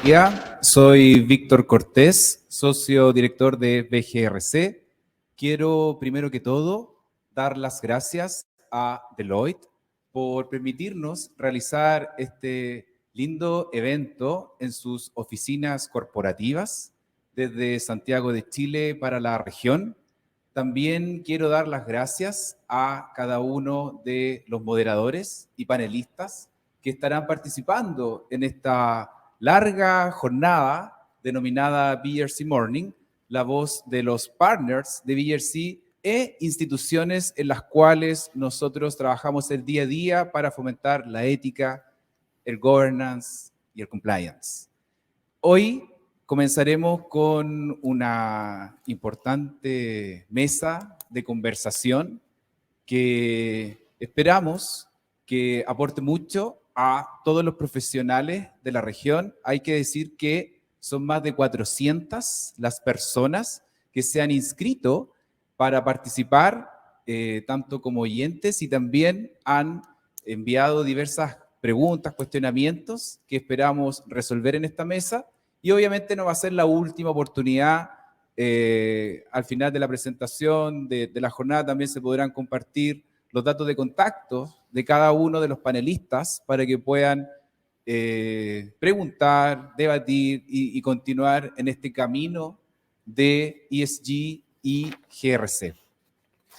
Ya, soy Víctor Cortés, socio director de BGRC. Quiero, primero que todo, dar las gracias a Deloitte por permitirnos realizar este lindo evento en sus oficinas corporativas desde Santiago de Chile para la región. También quiero dar las gracias a cada uno de los moderadores y panelistas que estarán participando en esta larga jornada denominada BRC Morning, la voz de los partners de BRC e instituciones en las cuales nosotros trabajamos el día a día para fomentar la ética, el governance y el compliance. Hoy comenzaremos con una importante mesa de conversación que esperamos que aporte mucho a todos los profesionales de la región. Hay que decir que son más de 400 las personas que se han inscrito para participar, tanto como oyentes, y también han enviado diversas preguntas, cuestionamientos que esperamos resolver en esta mesa. Y obviamente no va a ser la última oportunidad. Al final de la presentación de la jornada también se podrán compartir los datos de contacto de cada uno de los panelistas para que puedan preguntar, debatir y continuar en este camino de ESG y GRC.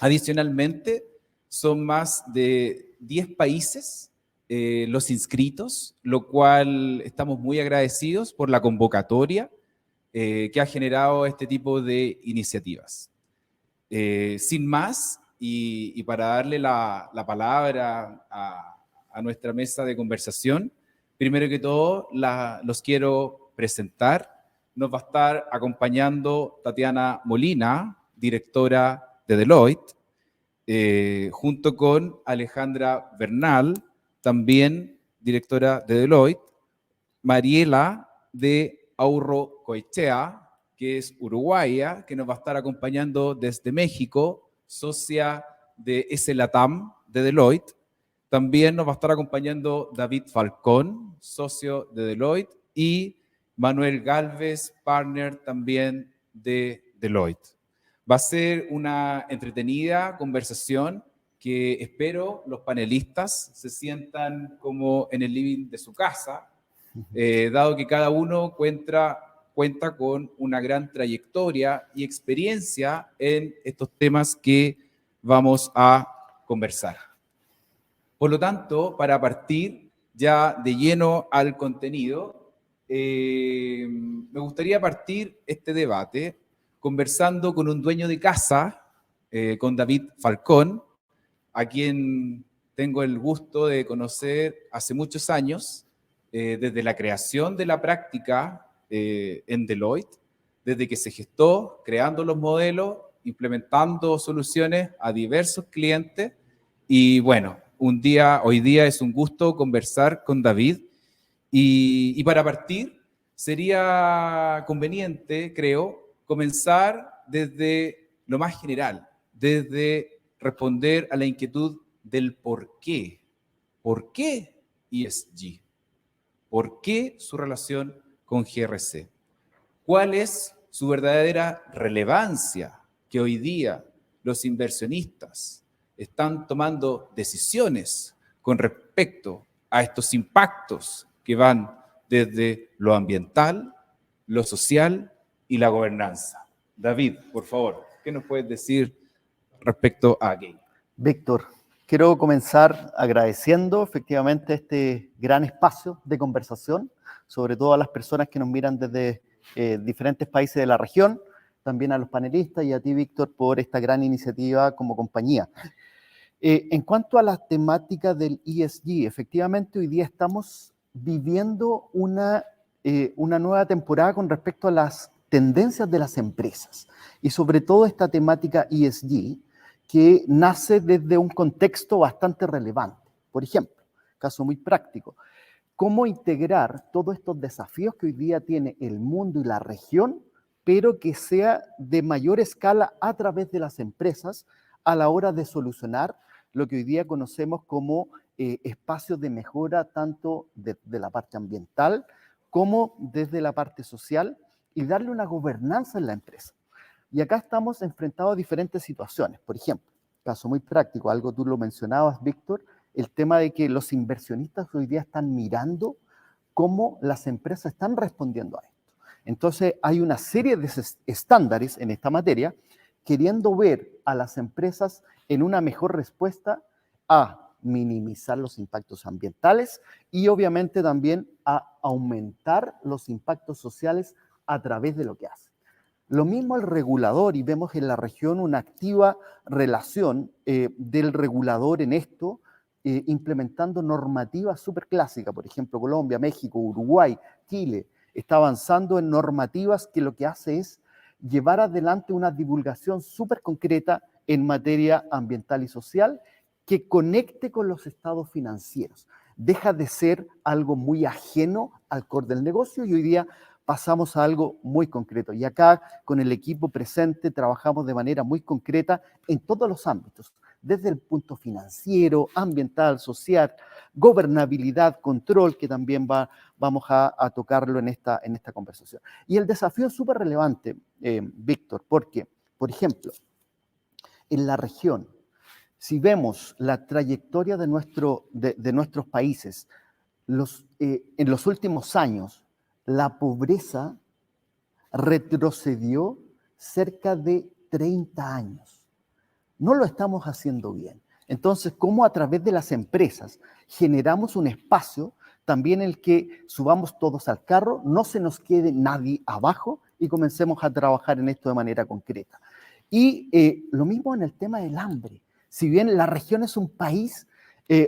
Adicionalmente, son más de 10 países los inscritos, lo cual estamos muy agradecidos por la convocatoria que ha generado este tipo de iniciativas. Sin más, y para darle la palabra a nuestra mesa de conversación, primero que todo los quiero presentar. Nos va a estar acompañando Tatiana Molina, directora de Deloitte, junto con Alejandra Bernal, también directora de Deloitte, Mariela de Aurrocoechea, que es uruguaya, que nos va a estar acompañando desde México, socia de SLATAM de Deloitte. También nos va a estar acompañando David Falcón, socio de Deloitte, y Manuel Galvez, partner también de Deloitte. Va a ser una entretenida conversación que espero los panelistas se sientan como en el living de su casa, dado que cada uno cuenta con una gran trayectoria y experiencia en estos temas que vamos a conversar. Por lo tanto, para partir ya de lleno al contenido, me gustaría partir este debate conversando con un dueño de casa, con David Falcón, a quien tengo el gusto de conocer hace muchos años, desde la creación de la práctica en Deloitte, desde que se gestó, creando los modelos, implementando soluciones a diversos clientes. Y bueno, hoy día es un gusto conversar con David. Y para partir, sería conveniente, creo, comenzar desde lo más general, desde responder a la inquietud del por qué. ¿Por qué ESG? ¿Por qué su relación con GRC? ¿Cuál es su verdadera relevancia que hoy día los inversionistas están tomando decisiones con respecto a estos impactos que van desde lo ambiental, lo social y la gobernanza? David, por favor, ¿qué nos puedes decir respecto a aquello? Víctor, quiero comenzar agradeciendo efectivamente este gran espacio de conversación, sobre todo a las personas que nos miran desde diferentes países de la región, también a los panelistas y a ti, Víctor, por esta gran iniciativa como compañía. En cuanto a la temática del ESG, efectivamente hoy día estamos viviendo una nueva temporada con respecto a las tendencias de las empresas y sobre todo esta temática ESG que nace desde un contexto bastante relevante. Por ejemplo, caso muy práctico, cómo integrar todos estos desafíos que hoy día tiene el mundo y la región, pero que sea de mayor escala a través de las empresas a la hora de solucionar lo que hoy día conocemos como espacios de mejora tanto de la parte ambiental como desde la parte social y darle una gobernanza en la empresa. Y acá estamos enfrentados a diferentes situaciones. Por ejemplo, caso muy práctico, algo tú lo mencionabas, Víctor, el tema de que los inversionistas hoy día están mirando cómo las empresas están respondiendo a esto. Entonces, hay una serie de estándares en esta materia queriendo ver a las empresas en una mejor respuesta a minimizar los impactos ambientales y obviamente también a aumentar los impactos sociales a través de lo que hacen. Lo mismo el regulador, y vemos en la región una activa relación del regulador en esto, implementando normativas súper clásicas, por ejemplo, Colombia, México, Uruguay, Chile, está avanzando en normativas que lo que hace es llevar adelante una divulgación súper concreta en materia ambiental y social que conecte con los estados financieros. Deja de ser algo muy ajeno al core del negocio y hoy día pasamos a algo muy concreto. Y acá, con el equipo presente, trabajamos de manera muy concreta en todos los ámbitos, desde el punto financiero, ambiental, social, gobernabilidad, control, que también vamos a tocarlo en esta conversación. Y el desafío es súper relevante, Víctor, porque, por ejemplo, en la región, si vemos la trayectoria de nuestros países, en los últimos años, la pobreza retrocedió cerca de 30 años. No lo estamos haciendo bien. Entonces, ¿cómo a través de las empresas generamos un espacio también en el que subamos todos al carro, no se nos quede nadie abajo y comencemos a trabajar en esto de manera concreta? Y lo mismo en el tema del hambre. Si bien la región es un país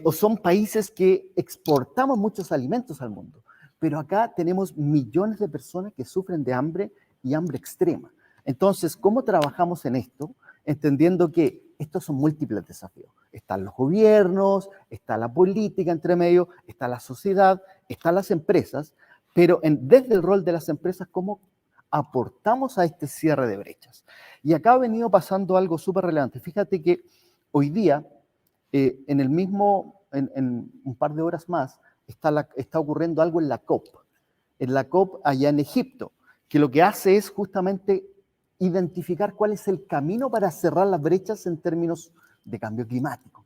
o son países que exportamos muchos alimentos al mundo, pero acá tenemos millones de personas que sufren de hambre y hambre extrema. Entonces, ¿cómo trabajamos en esto? Entendiendo que estos son múltiples desafíos. Están los gobiernos, está la política entre medio, está la sociedad, están las empresas, pero desde el rol de las empresas, ¿cómo aportamos a este cierre de brechas? Y acá ha venido pasando algo súper relevante. Fíjate que hoy día, en un par de horas más, está ocurriendo algo en la COP. En la COP allá en Egipto, que lo que hace es justamente identificar cuál es el camino para cerrar las brechas en términos de cambio climático.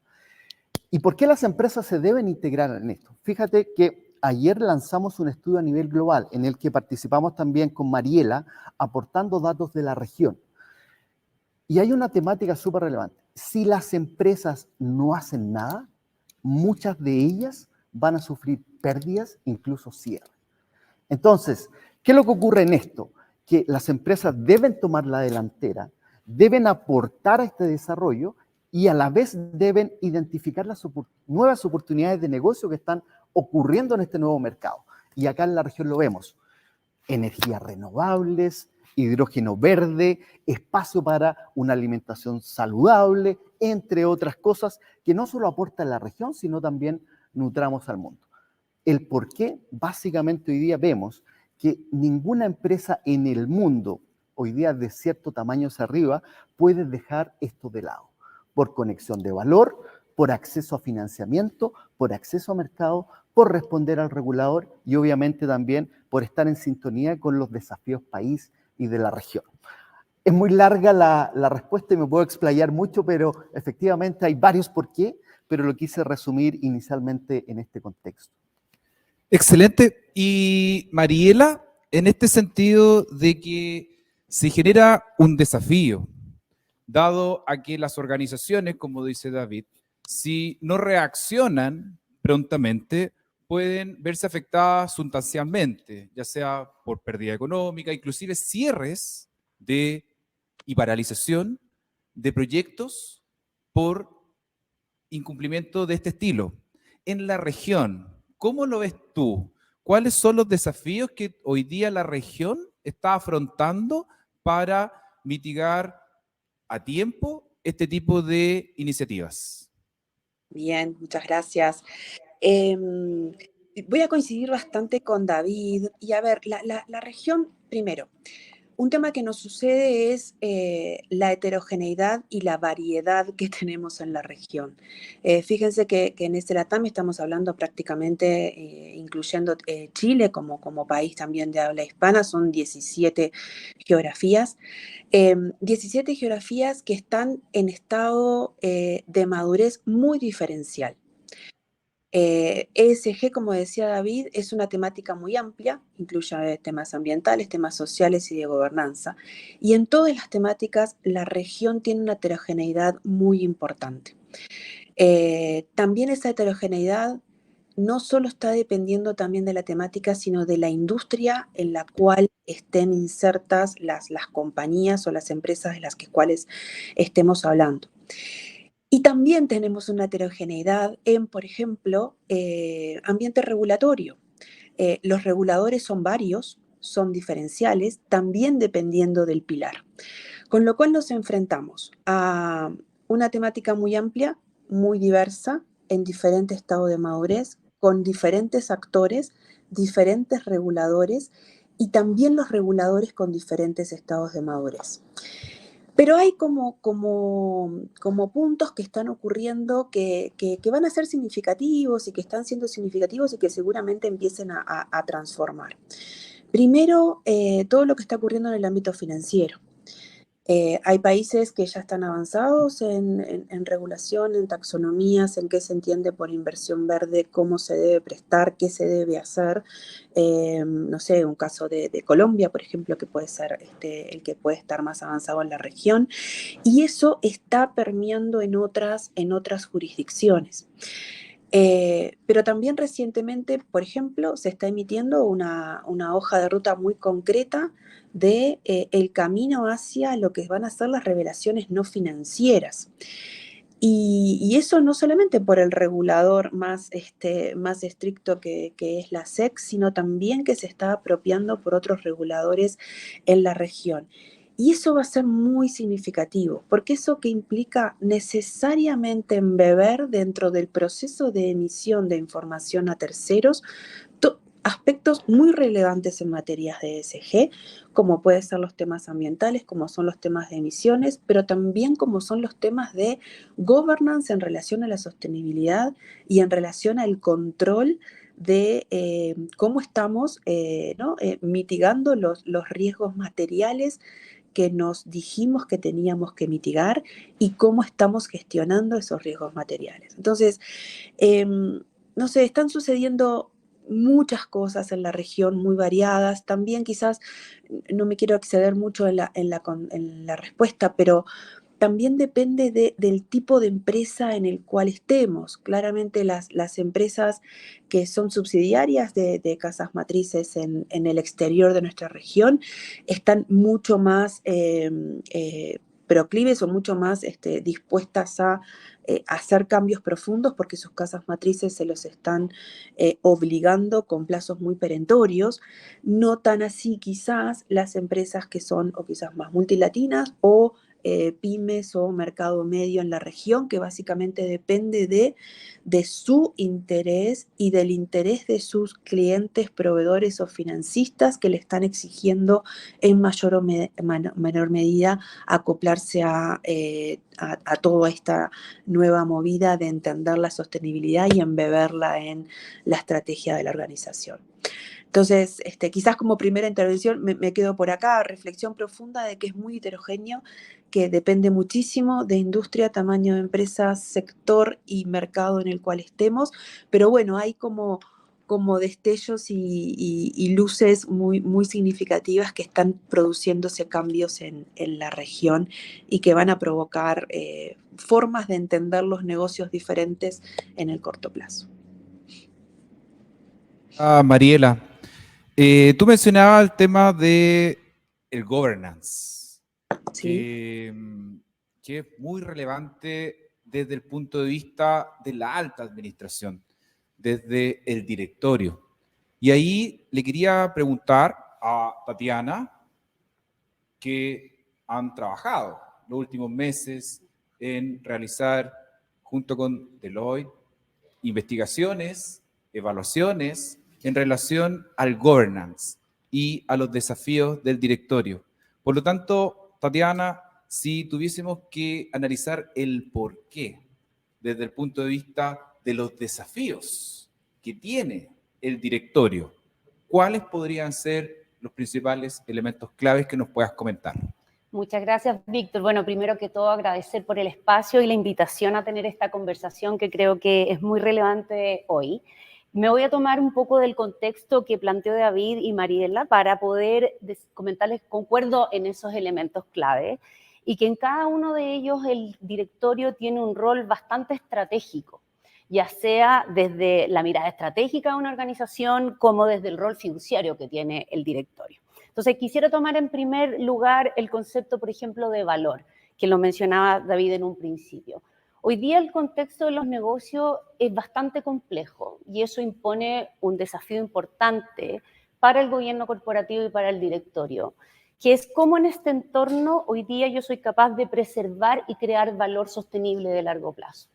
¿Y por qué las empresas se deben integrar en esto? Fíjate que ayer lanzamos un estudio a nivel global en el que participamos también con Mariela, aportando datos de la región. Y hay una temática súper relevante. Si las empresas no hacen nada, muchas de ellas van a sufrir pérdidas, incluso cierre. Entonces, ¿qué es lo que ocurre en esto? Que las empresas deben tomar la delantera, deben aportar a este desarrollo y a la vez deben identificar las nuevas oportunidades de negocio que están ocurriendo en este nuevo mercado. Y acá en la región lo vemos. Energías renovables, hidrógeno verde, espacio para una alimentación saludable, entre otras cosas que no solo aporta a la región, sino también nutramos al mundo. El por qué, básicamente hoy día vemos que ninguna empresa en el mundo, hoy día de cierto tamaño hacia arriba, puede dejar esto de lado. Por conexión de valor, por acceso a financiamiento, por acceso a mercado, por responder al regulador y obviamente también por estar en sintonía con los desafíos país y de la región. Es muy larga la respuesta y me puedo explayar mucho, pero efectivamente hay varios por qué, pero lo quise resumir inicialmente en este contexto. Excelente. Y Mariela, en este sentido de que se genera un desafío, dado a que las organizaciones, como dice David, si no reaccionan prontamente, pueden verse afectadas sustancialmente, ya sea por pérdida económica, inclusive cierres y paralización de proyectos por incumplimiento de este estilo. En la región, ¿cómo lo ves tú? ¿Cuáles son los desafíos que hoy día la región está afrontando para mitigar a tiempo este tipo de iniciativas? Bien, muchas gracias. Voy a coincidir bastante con David. Y a ver, la región, primero, Un tema que nos sucede es la heterogeneidad y la variedad que tenemos en la región. Fíjense que en este LATAM estamos hablando prácticamente, incluyendo Chile como país también de habla hispana, son 17 geografías. 17 geografías que están en estado de madurez muy diferencial. ESG, como decía David, es una temática muy amplia, incluye temas ambientales, temas sociales y de gobernanza. Y en todas las temáticas, la región tiene una heterogeneidad muy importante. También esa heterogeneidad no solo está dependiendo también de la temática, sino de la industria en la cual estén insertas las compañías o las empresas de las cuales estemos hablando. Y también tenemos una heterogeneidad en, por ejemplo, ambiente regulatorio. Los reguladores son varios, son diferenciales, también dependiendo del pilar. Con lo cual nos enfrentamos a una temática muy amplia, muy diversa, en diferente estado de madurez, con diferentes actores, diferentes reguladores y también los reguladores con diferentes estados de madurez. Pero hay como puntos que están ocurriendo que van a ser significativos y que están siendo significativos y que seguramente empiecen a transformar. Primero, todo lo que está ocurriendo en el ámbito financiero. Hay países que ya están avanzados en regulación, en taxonomías, en qué se entiende por inversión verde, cómo se debe prestar, qué se debe hacer. No sé, un caso de Colombia, por ejemplo, que puede ser el que puede estar más avanzado en la región. Y eso está permeando en otras jurisdicciones. Pero también recientemente, por ejemplo, se está emitiendo una hoja de ruta muy concreta de el camino hacia lo que van a ser las revelaciones no financieras. Y eso no solamente por el regulador más estricto que es la SEC, sino también que se está apropiando por otros reguladores en la región. Y eso va a ser muy significativo, porque eso que implica necesariamente embeber dentro del proceso de emisión de información a terceros aspectos muy relevantes en materias de ESG, como pueden ser los temas ambientales, como son los temas de emisiones, pero también como son los temas de governance en relación a la sostenibilidad y en relación al control de cómo estamos mitigando los riesgos materiales que nos dijimos que teníamos que mitigar y cómo estamos gestionando esos riesgos materiales. Entonces, no sé, están sucediendo muchas cosas en la región muy variadas. También quizás, no me quiero exceder mucho en la respuesta, pero también depende del tipo de empresa en el cual estemos. Claramente las empresas que son subsidiarias de casas matrices en el exterior de nuestra región están mucho más proclives o mucho más dispuestas a hacer cambios profundos porque sus casas matrices se los están obligando con plazos muy perentorios. No tan así quizás las empresas que son o quizás más multilatinas o pymes o mercado medio en la región, que básicamente depende de su interés y del interés de sus clientes, proveedores o financistas que le están exigiendo en mayor o menor medida acoplarse a toda esta nueva movida de entender la sostenibilidad y embeberla en la estrategia de la organización. Entonces, quizás como primera intervención me quedo por acá, reflexión profunda de que es muy heterogéneo, que depende muchísimo de industria, tamaño de empresa, sector y mercado en el cual estemos, pero bueno, hay como destellos y luces muy, muy significativas que están produciéndose cambios en la región y que van a provocar formas de entender los negocios diferentes en el corto plazo. Mariela, tú mencionabas el tema de el governance, ¿Sí? que es muy relevante desde el punto de vista de la alta administración, desde el directorio. Y ahí le quería preguntar a Tatiana, que han trabajado los últimos meses en realizar, junto con Deloitte, investigaciones, evaluaciones en relación al governance y a los desafíos del directorio. Por lo tanto, Tatiana, si tuviésemos que analizar el porqué desde el punto de vista de los desafíos que tiene el directorio, ¿cuáles podrían ser los principales elementos claves que nos puedas comentar? Muchas gracias, Víctor. Bueno, primero que todo, agradecer por el espacio y la invitación a tener esta conversación que creo que es muy relevante hoy. Me voy a tomar un poco del contexto que planteó David y Mariela para poder comentarles, concuerdo en esos elementos clave, y que en cada uno de ellos el directorio tiene un rol bastante estratégico, ya sea desde la mirada estratégica de una organización como desde el rol fiduciario que tiene el directorio. Entonces, quisiera tomar en primer lugar el concepto, por ejemplo, de valor, que lo mencionaba David en un principio. Hoy día el contexto de los negocios es bastante complejo y eso impone un desafío importante para el gobierno corporativo y para el directorio, que es cómo en este entorno hoy día yo soy capaz de preservar y crear valor sostenible de largo plazo.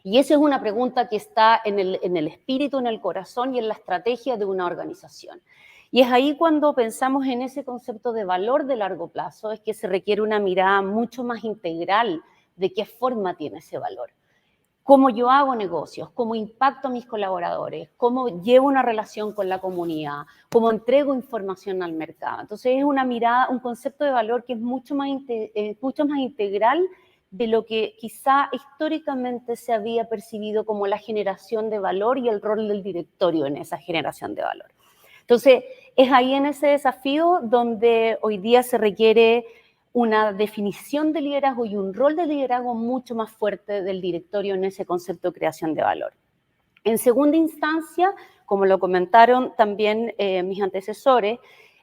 Y esa es una pregunta que está en el espíritu, en el corazón y en la estrategia de una organización. Y es ahí cuando pensamos en ese concepto de valor de largo plazo, es que se requiere una mirada mucho más integral de qué forma tiene ese valor. Cómo yo hago negocios, cómo impacto a mis colaboradores, cómo llevo una relación con la comunidad, cómo entrego información al mercado. Entonces es una mirada, un concepto de valor que es mucho más integral de lo que quizá históricamente se había percibido como la generación de valor y el rol del directorio en esa generación de valor. Entonces, es ahí en ese desafío donde hoy día se requiere una definición de liderazgo y un rol de liderazgo mucho más fuerte del directorio en ese concepto de creación de valor. En segunda instancia, como lo comentaron también mis antecesores,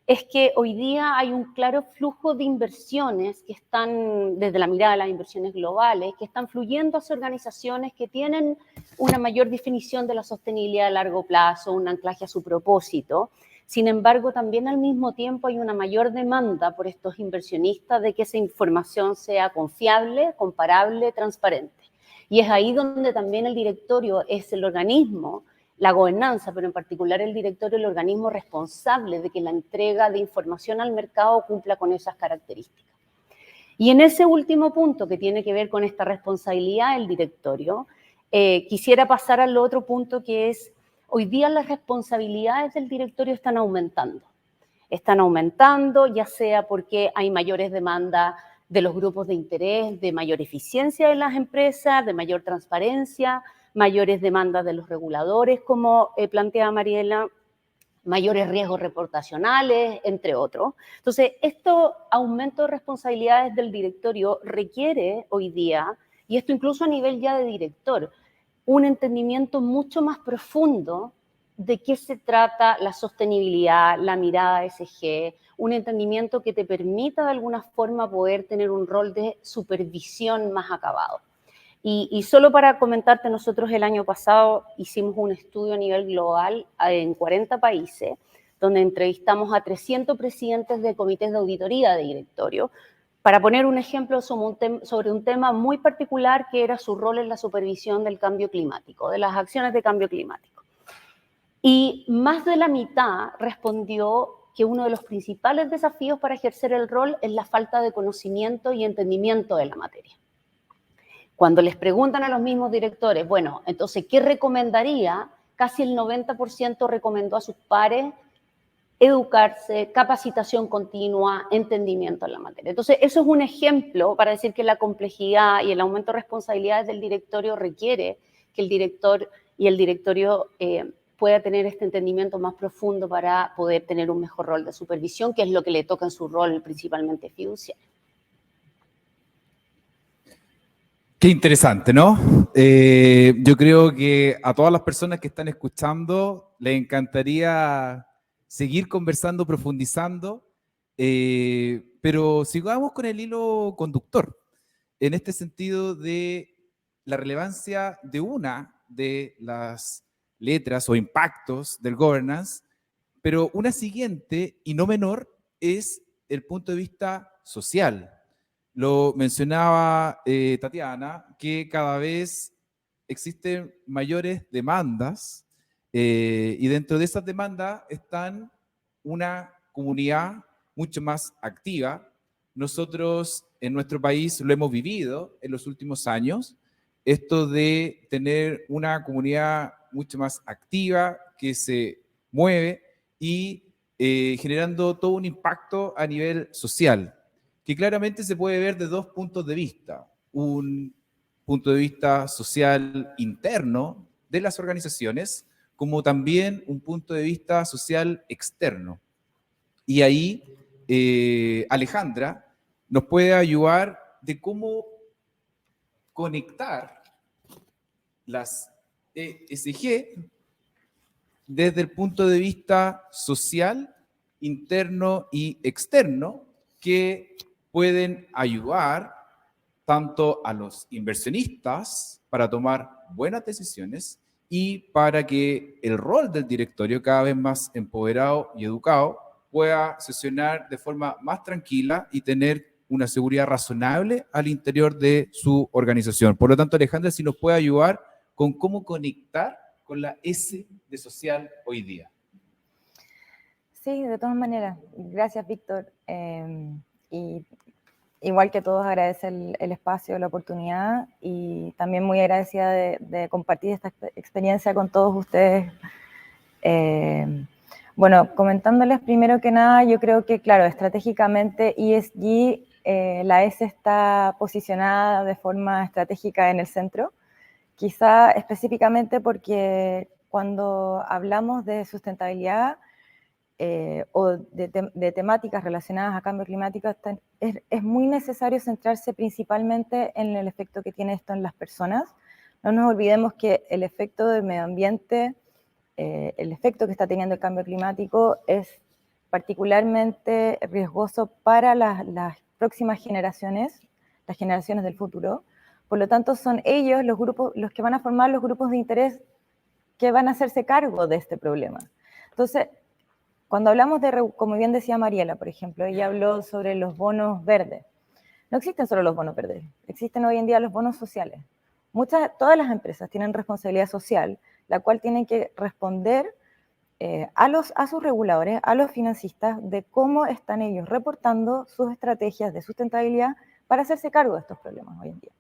es que hoy día hay un claro flujo de inversiones que están, desde la mirada de las inversiones globales, que están fluyendo hacia organizaciones que tienen una mayor definición de la sostenibilidad a largo plazo, un anclaje a su propósito. Sin embargo, también al mismo tiempo hay una mayor demanda por estos inversionistas de que esa información sea confiable, comparable, transparente. Y es ahí donde también el directorio es el organismo, la gobernanza, pero en particular el directorio, el organismo responsable de que la entrega de información al mercado cumpla con esas características. Y en ese último punto que tiene que ver con esta responsabilidad del directorio, quisiera pasar al otro punto que es, hoy día las responsabilidades del directorio están aumentando. Están aumentando, ya sea porque hay mayores demandas de los grupos de interés, de mayor eficiencia de las empresas, de mayor transparencia, mayores demandas de los reguladores, como plantea Mariela, mayores riesgos reputacionales, entre otros. Entonces, este aumento de responsabilidades del directorio requiere hoy día, y esto incluso a nivel ya de director, un entendimiento mucho más profundo de qué se trata la sostenibilidad, la mirada ESG, un entendimiento que te permita de alguna forma poder tener un rol de supervisión más acabado. Y solo para comentarte, nosotros el año pasado hicimos un estudio a nivel global en 40 países, donde entrevistamos a 300 presidentes de comités de auditoría de directorio, para poner un ejemplo sobre un tema muy particular que era su rol en la supervisión del cambio climático, de las acciones de cambio climático. Y más de la mitad respondió que uno de los principales desafíos para ejercer el rol es la falta de conocimiento y entendimiento de la materia. Cuando les preguntan a los mismos directores, bueno, entonces, ¿qué recomendaría? Casi el 90% recomendó a sus pares educarse, capacitación continua, entendimiento en la materia. Entonces, eso es un ejemplo para decir que la complejidad y el aumento de responsabilidades del directorio requiere que el director y el directorio pueda tener este entendimiento más profundo para poder tener un mejor rol de supervisión, que es lo que le toca en su rol principalmente fiduciario. Qué interesante, ¿no? Yo creo que a todas las personas que están escuchando les encantaría seguir conversando, profundizando, pero sigamos con el hilo conductor, en este sentido de la relevancia de una de las letras o impactos del governance, pero una siguiente y no menor es el punto de vista social. Lo mencionaba Tatiana, que cada vez existen mayores demandas y dentro de esas demandas están una comunidad mucho más activa nosotros en nuestro país lo hemos vivido en los últimos años, esto de tener una comunidad mucho más activa, que se mueve y generando todo un impacto a nivel social, que claramente se puede ver de dos puntos de vista. Un punto de vista social interno de las organizaciones, como también un punto de vista social externo. Y ahí Alejandra nos puede ayudar de cómo conectar las ESG desde el punto de vista social, interno y externo, que pueden ayudar tanto a los inversionistas para tomar buenas decisiones y para que el rol del directorio, cada vez más empoderado y educado, pueda sesionar de forma más tranquila y tener una seguridad razonable al interior de su organización. Por lo tanto, Alejandra, si nos puede ayudar con cómo conectar con la S de social hoy día. Sí, de todas maneras. Gracias, Víctor. Y igual que todos, agradece el espacio, la oportunidad, y también muy agradecida de compartir esta experiencia con todos ustedes. Bueno, comentándoles primero que nada, yo creo que, claro, estratégicamente ESG, la S está posicionada de forma estratégica en el centro, quizá específicamente porque cuando hablamos de sustentabilidad o de temáticas relacionadas a cambio climático, es muy necesario centrarse principalmente en el efecto que tiene esto en las personas. No nos olvidemos que el efecto del medio ambiente, el efecto que está teniendo el cambio climático es particularmente riesgoso para las próximas generaciones, las generaciones del futuro. Por lo tanto, son ellos los que van a formar los grupos de interés que van a hacerse cargo de este problema. Entonces, cuando hablamos como bien decía Mariela, por ejemplo, ella habló sobre los bonos verdes. No existen solo los bonos verdes, existen hoy en día los bonos sociales. Todas las empresas tienen responsabilidad social, la cual tienen que responder a sus reguladores, a los financistas, de cómo están ellos reportando sus estrategias de sustentabilidad para hacerse cargo de estos problemas hoy en día.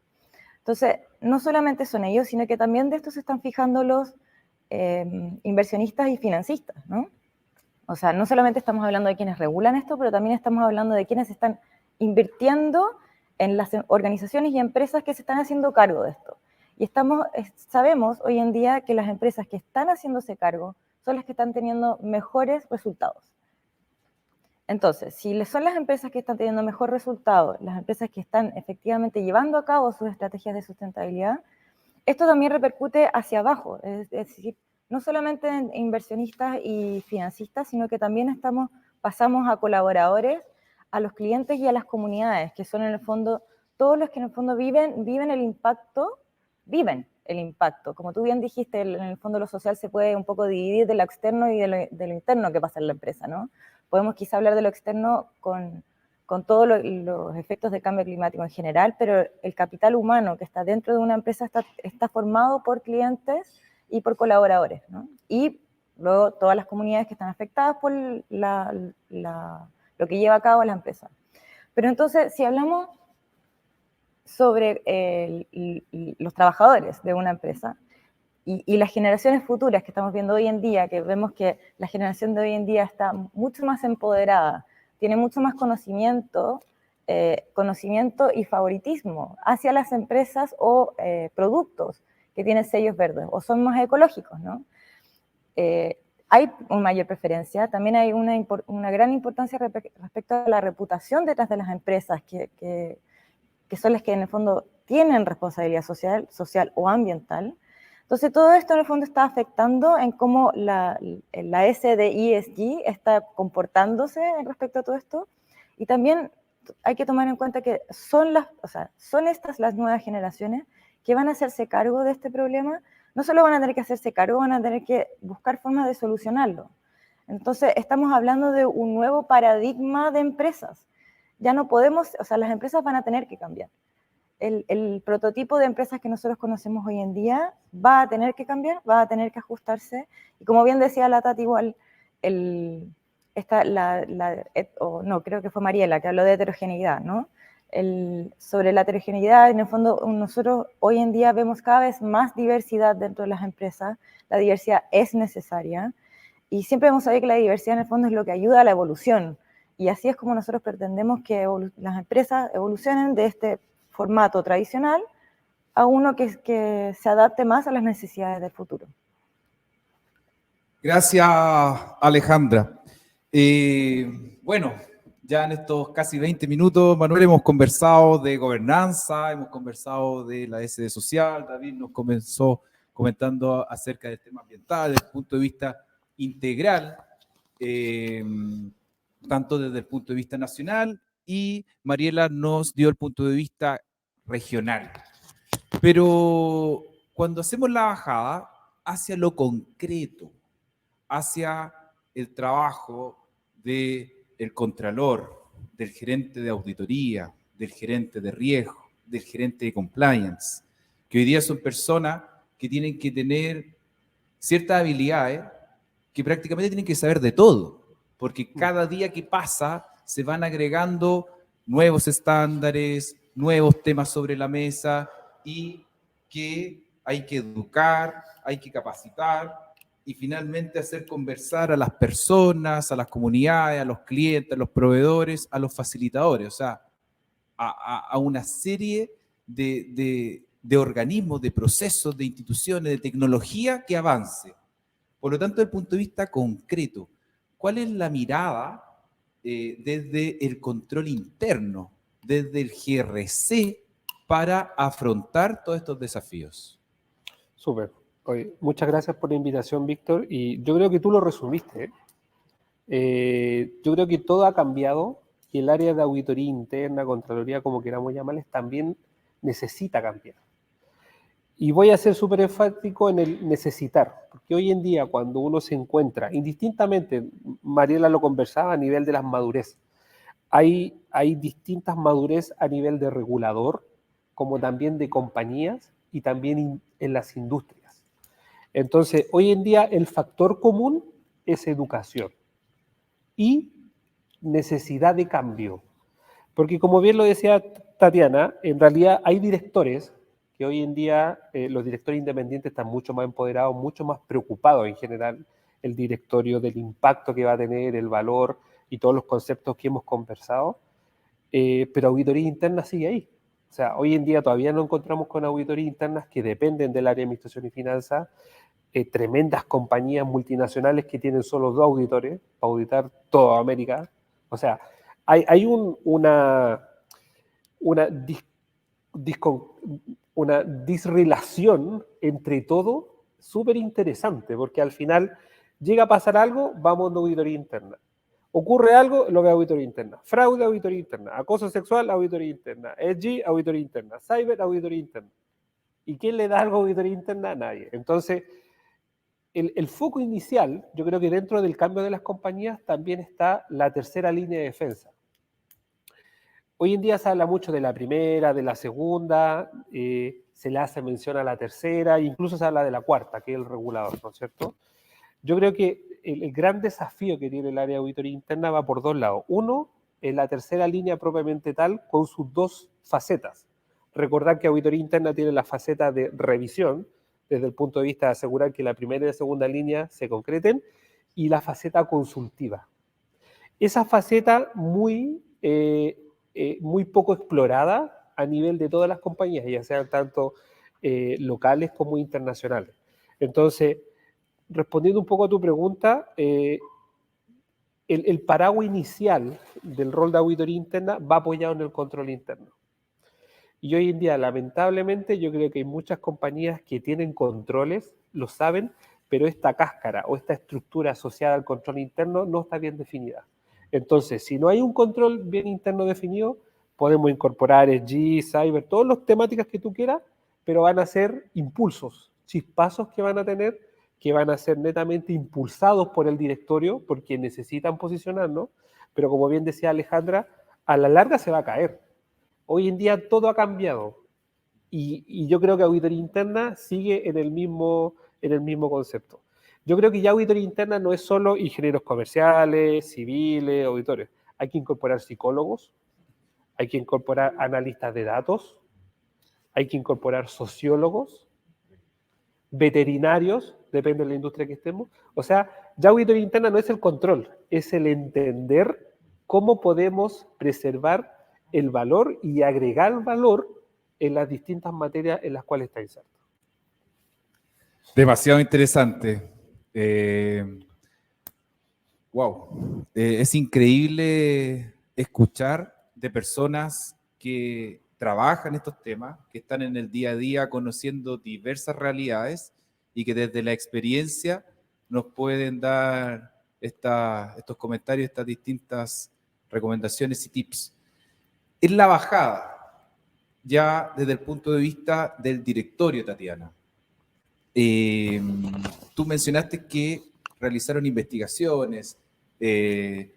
Entonces, no solamente son ellos, sino que también de esto se están fijando los inversionistas y financistas, ¿no? O sea, no solamente estamos hablando de quienes regulan esto, pero también estamos hablando de quienes están invirtiendo en las organizaciones y empresas que se están haciendo cargo de esto. Y sabemos hoy en día que las empresas que están haciéndose cargo son las que están teniendo mejores resultados. Entonces, si son las empresas que están teniendo mejor resultado, las empresas que están efectivamente llevando a cabo sus estrategias de sustentabilidad, esto también repercute hacia abajo, es decir, no solamente en inversionistas y financistas, sino que también pasamos a colaboradores, a los clientes y a las comunidades, que son en el fondo todos los que en el fondo viven el impacto. Como tú bien dijiste, en el fondo lo social se puede un poco dividir de lo externo y de lo interno que pasa en la empresa, ¿no? Podemos quizá hablar de lo externo con todos los efectos del cambio climático en general, pero el capital humano que está dentro de una empresa está formado por clientes y por colaboradores, ¿no? Y luego todas las comunidades que están afectadas por lo que lleva a cabo la empresa. Pero entonces, si hablamos sobre los trabajadores de una empresa y las generaciones futuras que estamos viendo hoy en día, que vemos que la generación de hoy en día está mucho más empoderada, tiene mucho más conocimiento y favoritismo hacia las empresas o productos que tienen sellos verdes o son más ecológicos, ¿no? Hay una mayor preferencia, también hay una gran importancia respecto a la reputación detrás de las empresas que son las que en el fondo tienen responsabilidad social o ambiental. Entonces todo esto en el fondo está afectando en cómo la S de ESG está comportándose respecto a todo esto, y también hay que tomar en cuenta que son estas las nuevas generaciones que van a hacerse cargo de este problema. No solo van a tener que hacerse cargo, van a tener que buscar formas de solucionarlo. Entonces estamos hablando de un nuevo paradigma de empresas. Ya no podemos, las empresas van a tener que cambiar. El prototipo de empresas que nosotros conocemos hoy en día va a tener que cambiar, va a tener que ajustarse, y como bien decía la Tati igual, el no, creo que fue Mariela que habló de heterogeneidad, ¿no? Sobre la heterogeneidad, en el fondo nosotros hoy en día vemos cada vez más diversidad dentro de las empresas, la diversidad es necesaria y siempre hemos sabido que la diversidad en el fondo es lo que ayuda a la evolución y así es como nosotros pretendemos que las empresas evolucionen de este formato tradicional a uno que se adapte más a las necesidades del futuro. Gracias, Alejandra. Bueno, ya en estos casi 20 minutos, Manuel, hemos conversado de gobernanza, hemos conversado de la SD social, David nos comenzó comentando acerca del tema ambiental, desde el punto de vista integral, tanto desde el punto de vista nacional, y Mariela nos dio el punto de vista regional. Pero cuando hacemos la bajada hacia lo concreto, hacia el trabajo del contralor, del gerente de auditoría, del gerente de riesgo, del gerente de compliance, que hoy día son personas que tienen que tener ciertas habilidades que prácticamente tienen que saber de todo, porque cada día que pasa se van agregando nuevos estándares, nuevos temas sobre la mesa y que hay que educar, hay que capacitar y finalmente hacer conversar a las personas, a las comunidades, a los clientes, a los proveedores, a los facilitadores, o sea, a una serie de organismos, de procesos, de instituciones, de tecnología que avance. Por lo tanto, desde el punto de vista concreto, ¿cuál es la mirada desde el control interno, desde el GRC, para afrontar todos estos desafíos? Súper. Oye, muchas gracias por la invitación, Víctor. Y yo creo que tú lo resumiste. Yo creo que todo ha cambiado y el área de auditoría interna, Contraloría, como queramos llamarles, también necesita cambiar. Y voy a ser súper enfático en el necesitar, porque hoy en día cuando uno se encuentra, indistintamente, Mariela lo conversaba a nivel de las madurez, hay distintas madurez a nivel de regulador, como también de compañías y también en las industrias. Entonces, hoy en día el factor común es educación y necesidad de cambio. Porque como bien lo decía Tatiana, en realidad hay directores que hoy en día los directores independientes están mucho más empoderados, mucho más preocupados en general el directorio del impacto que va a tener, el valor y todos los conceptos que hemos conversado, pero auditoría interna sigue ahí. O sea, hoy en día todavía no encontramos con auditorías internas que dependen del área de administración y finanzas, tremendas compañías multinacionales que tienen solo 2 auditores para auditar toda América. O sea, hay una disrelación entre todo súper interesante, porque al final llega a pasar algo, vamos a auditoría interna. Ocurre algo, lo que es auditoría interna. Fraude, auditoría interna. Acoso sexual, auditoría interna. ESG, auditoría interna. Cyber, auditoría interna. ¿Y quién le da algo a auditoría interna? Nadie. Entonces, el foco inicial, yo creo que dentro del cambio de las compañías también está la tercera línea de defensa. Hoy en día se habla mucho de la primera, de la segunda, se le hace mención a la tercera, incluso se habla de la cuarta, que es el regulador, ¿no es cierto? Yo creo que el gran desafío que tiene el área de auditoría interna va por 2 lados. Uno, es la tercera línea propiamente tal, con sus 2 facetas. Recordar que auditoría interna tiene la faceta de revisión, desde el punto de vista de asegurar que la primera y la segunda línea se concreten, y la faceta consultiva. Esa faceta muy poco explorada a nivel de todas las compañías, ya sean tanto locales como internacionales. Entonces, respondiendo un poco a tu pregunta, el paraguas inicial del rol de auditoría interna va apoyado en el control interno. Y hoy en día, lamentablemente, yo creo que hay muchas compañías que tienen controles, lo saben, pero esta cáscara o esta estructura asociada al control interno no está bien definida. Entonces, si no hay un control bien interno definido, podemos incorporar ESG, Cyber, todas las temáticas que tú quieras, pero van a ser impulsos, chispazos que van a tener, que van a ser netamente impulsados por el directorio, porque necesitan posicionarnos, pero como bien decía Alejandra, a la larga se va a caer. Hoy en día todo ha cambiado y yo creo que auditoría interna sigue en el mismo concepto. Yo creo que ya auditoría interna no es solo ingenieros comerciales, civiles, auditores. Hay que incorporar psicólogos, hay que incorporar analistas de datos, hay que incorporar sociólogos, veterinarios, depende de la industria que estemos. O sea, ya auditoría interna no es el control, es el entender cómo podemos preservar el valor y agregar valor en las distintas materias en las cuales está inserto. Demasiado interesante. Wow. Es increíble escuchar de personas que trabajan estos temas, que están en el día a día conociendo diversas realidades y que desde la experiencia nos pueden dar estos comentarios, estas distintas recomendaciones y tips. En la bajada, ya desde el punto de vista del directorio, Tatiana, tú mencionaste que realizaron investigaciones,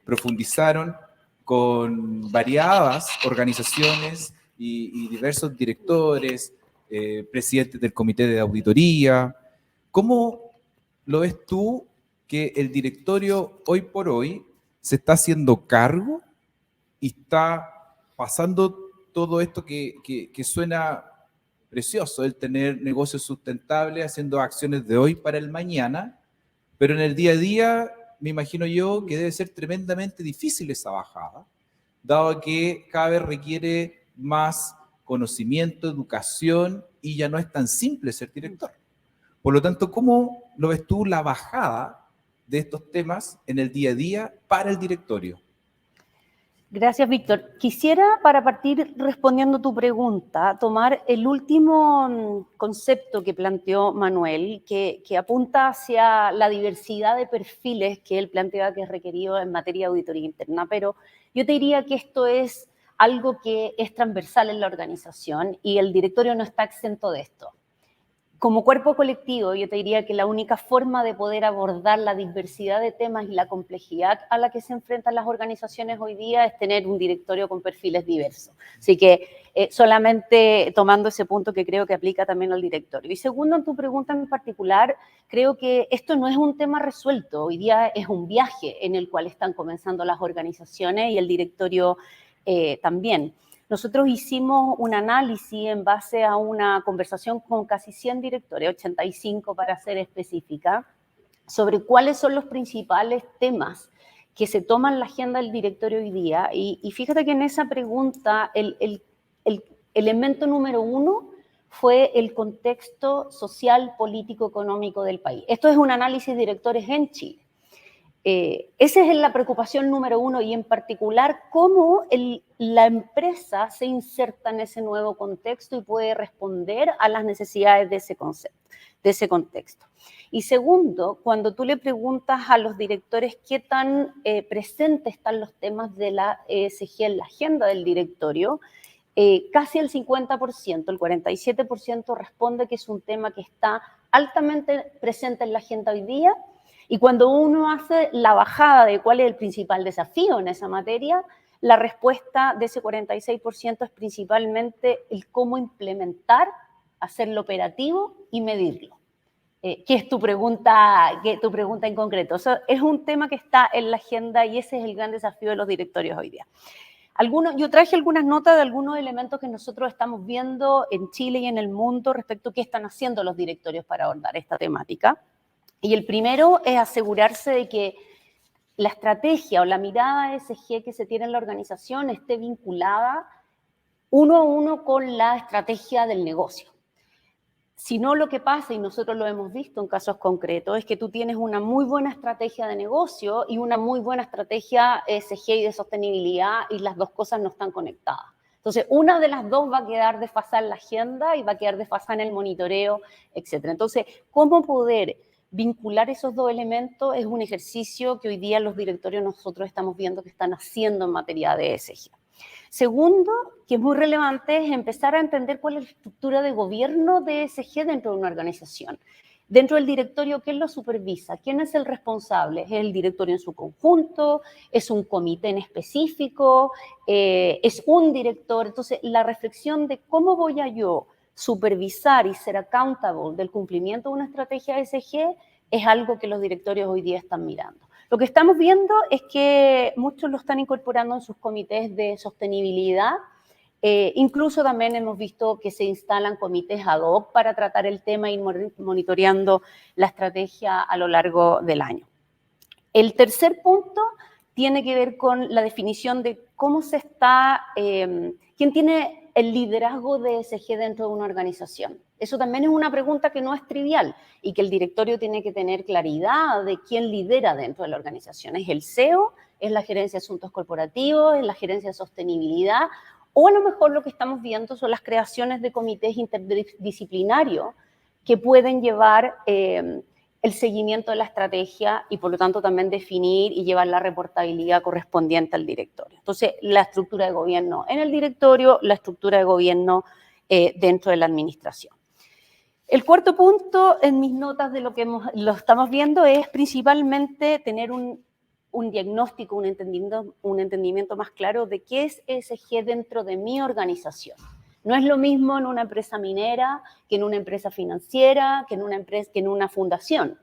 profundizaron con variadas organizaciones y diversos directores, presidentes del comité de auditoría. ¿Cómo lo ves tú que el directorio hoy por hoy se está haciendo cargo y está pasando todo esto que suena precioso, el tener negocios sustentables, haciendo acciones de hoy para el mañana, pero en el día a día me imagino yo que debe ser tremendamente difícil esa bajada, dado que cada vez requiere más conocimiento, educación y ya no es tan simple ser director? Por lo tanto, ¿cómo lo ves tú la bajada de estos temas en el día a día para el directorio? Gracias, Víctor. Quisiera, para partir respondiendo tu pregunta, tomar el último concepto que planteó Manuel, que apunta hacia la diversidad de perfiles que él planteaba que es requerido en materia de auditoría interna, pero yo te diría que esto es algo que es transversal en la organización y el directorio no está exento de esto. Como cuerpo colectivo, yo te diría que la única forma de poder abordar la diversidad de temas y la complejidad a la que se enfrentan las organizaciones hoy día es tener un directorio con perfiles diversos. Así que solamente tomando ese punto que creo que aplica también al directorio. Y segundo, en tu pregunta en particular, creo que esto no es un tema resuelto. Hoy día es un viaje en el cual están comenzando las organizaciones y el directorio también. Nosotros hicimos un análisis en base a una conversación con casi 100 directores, 85 para ser específica, sobre cuáles son los principales temas que se toman en la agenda del directorio hoy día. Y fíjate que en esa pregunta el elemento número 1 fue el contexto social, político, económico del país. Esto es un análisis de directores en Chile. Esa es la preocupación número 1 y en particular cómo la empresa se inserta en ese nuevo contexto y puede responder a las necesidades de ese concepto, de ese contexto. Y segundo, cuando tú le preguntas a los directores qué tan presentes están los temas de la ESG en la agenda del directorio, casi el 50%, el 47% responde que es un tema que está altamente presente en la agenda hoy día. Y cuando uno hace la bajada de cuál es el principal desafío en esa materia, la respuesta de ese 46% es principalmente el cómo implementar, hacerlo operativo y medirlo. ¿Qué es tu pregunta en concreto? Eso es un tema que está en la agenda y ese es el gran desafío de los directorios hoy día. Yo traje algunas notas de algunos elementos que nosotros estamos viendo en Chile y en el mundo respecto a qué están haciendo los directorios para abordar esta temática. Y el primero es asegurarse de que la estrategia o la mirada ESG que se tiene en la organización esté vinculada uno a uno con la estrategia del negocio. Si no, lo que pasa, y nosotros lo hemos visto en casos concretos, es que tú tienes una muy buena estrategia de negocio y una muy buena estrategia ESG y de sostenibilidad y las dos cosas no están conectadas. Entonces, una de las dos va a quedar desfasada en la agenda y va a quedar desfasada en el monitoreo, etc. Entonces, ¿cómo poder vincular esos dos elementos? Es un ejercicio que hoy día los directorios nosotros estamos viendo que están haciendo en materia de ESG. Segundo, que es muy relevante, es empezar a entender cuál es la estructura de gobierno de ESG dentro de una organización. Dentro del directorio, ¿quién lo supervisa? ¿Quién es el responsable? ¿Es el directorio en su conjunto? ¿Es un comité en específico? ¿Es un director? Entonces, la reflexión de cómo voy a yo supervisar y ser accountable del cumplimiento de una estrategia ESG es algo que los directorios hoy día están mirando. Lo que estamos viendo es que muchos lo están incorporando en sus comités de sostenibilidad. Incluso también hemos visto que se instalan comités ad hoc para tratar el tema y ir monitoreando la estrategia a lo largo del año. El tercer punto tiene que ver con la definición de cómo se está, quién tiene el liderazgo de ESG dentro de una organización. Eso también es una pregunta que no es trivial y que el directorio tiene que tener claridad de quién lidera dentro de la organización. ¿Es el CEO? ¿Es la gerencia de asuntos corporativos? ¿Es la gerencia de sostenibilidad? O a lo mejor lo que estamos viendo son las creaciones de comités interdisciplinarios que pueden llevar el seguimiento de la estrategia y por lo tanto también definir y llevar la reportabilidad correspondiente al directorio. Entonces, la estructura de gobierno en el directorio, la estructura de gobierno dentro de la administración. El cuarto punto en mis notas de lo que lo estamos viendo es principalmente tener un diagnóstico, un entendimiento más claro de qué es ESG dentro de mi organización. No es lo mismo en una empresa minera que en una empresa financiera, que en una fundación.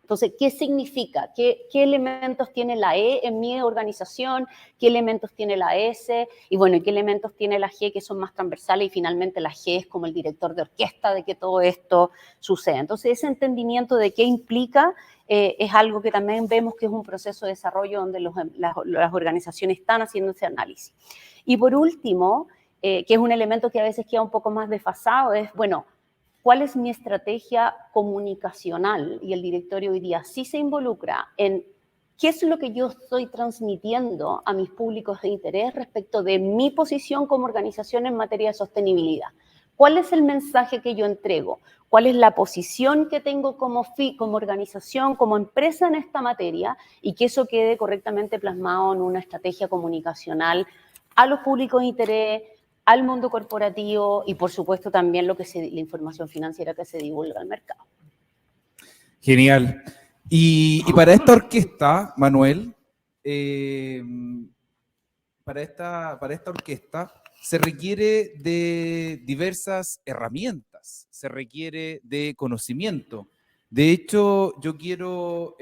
Entonces, ¿qué significa? ¿Qué elementos tiene la E en mi organización? ¿Qué elementos tiene la S? Y bueno, ¿qué elementos tiene la G que son más transversales? Y finalmente la G es como el director de orquesta de que todo esto suceda. Entonces, ese entendimiento de qué implica es algo que también vemos que es un proceso de desarrollo donde las organizaciones están haciendo ese análisis. Y por último, que es un elemento que a veces queda un poco más desfasado, es, bueno, ¿cuál es mi estrategia comunicacional? Y el directorio hoy día sí se involucra en qué es lo que yo estoy transmitiendo a mis públicos de interés respecto de mi posición como organización en materia de sostenibilidad. ¿Cuál es el mensaje que yo entrego? ¿Cuál es la posición que tengo como organización, como empresa en esta materia? Y que eso quede correctamente plasmado en una estrategia comunicacional a los públicos de interés, al mundo corporativo y, por supuesto, también la información financiera que se divulga al mercado. Genial. Y para esta orquesta, Manuel, para esta orquesta se requiere de diversas herramientas, se requiere de conocimiento. De hecho, yo quiero